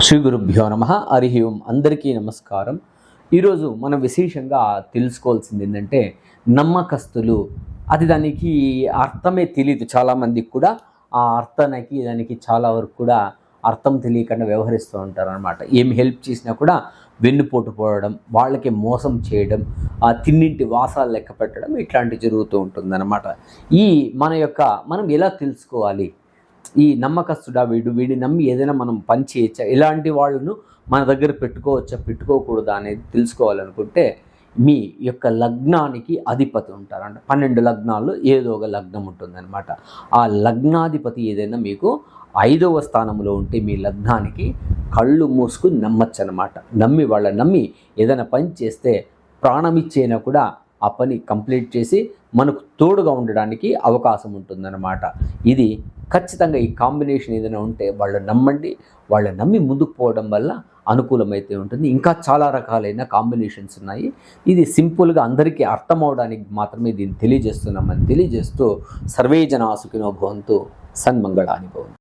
శ్రీ గురుభ్యో నమ. హరి ఓం. అందరికీ నమస్కారం. ఈరోజు మనం విశేషంగా తెలుసుకోవాల్సింది ఏంటంటే నమ్మకస్తులు. అది దానికి అర్థమే తెలియదు చాలామందికి కూడా. ఆ దానికి చాలా వరకు కూడా అర్థం తెలియకుండా వ్యవహరిస్తూ ఉంటారు అనమాట. ఏమి హెల్ప్ చేసినా కూడా వెన్నుపోటు పోవడం, వాళ్ళకి మోసం చేయడం, ఆ తిన్నింటి వాసాలు లెక్క పెట్టడం, ఇట్లాంటివి జరుగుతూ ఉంటుందన్నమాట. మనం ఎలా తెలుసుకోవాలి ఈ నమ్మకస్తుడా వీడిని నమ్మి ఏదైనా మనం పని చేయొచ్చా, ఇలాంటి వాళ్ళను మన దగ్గర పెట్టుకోవచ్చా పెట్టుకోకూడదా అనేది తెలుసుకోవాలనుకుంటే మీ యొక్క లగ్నానికి అధిపతి ఉంటారంట. 12 లగ్నాల్లో ఏదో ఒక లగ్నం ఉంటుందన్నమాట. ఆ లగ్నాధిపతి ఏదైనా మీకు 5వ స్థానంలో ఉంటే మీ లగ్నానికి కళ్ళు మూసుకుని నమ్మచ్చు అనమాట. నమ్మి ఏదైనా పని చేస్తే ప్రాణమిచ్చైనా కూడా ఆ పని కంప్లీట్ చేసి మనకు తోడుగా ఉండడానికి అవకాశం ఉంటుందన్నమాట. ఇది ఖచ్చితంగా ఈ కాంబినేషన్ ఏదైనా ఉంటే వాళ్ళ నమ్మి ముందుకు పోవడం వల్ల అనుకూలమైతే ఉంటుంది. ఇంకా చాలా రకాలైన కాంబినేషన్స్ ఉన్నాయి. ఇది సింపుల్గా అందరికీ అర్థం అవడానికి మాత్రమే దీన్ని తెలియజేస్తున్నామని తెలియజేస్తూ సర్వే జనా సుఖినో భవంతు. సన్మంగళాని భవంతు.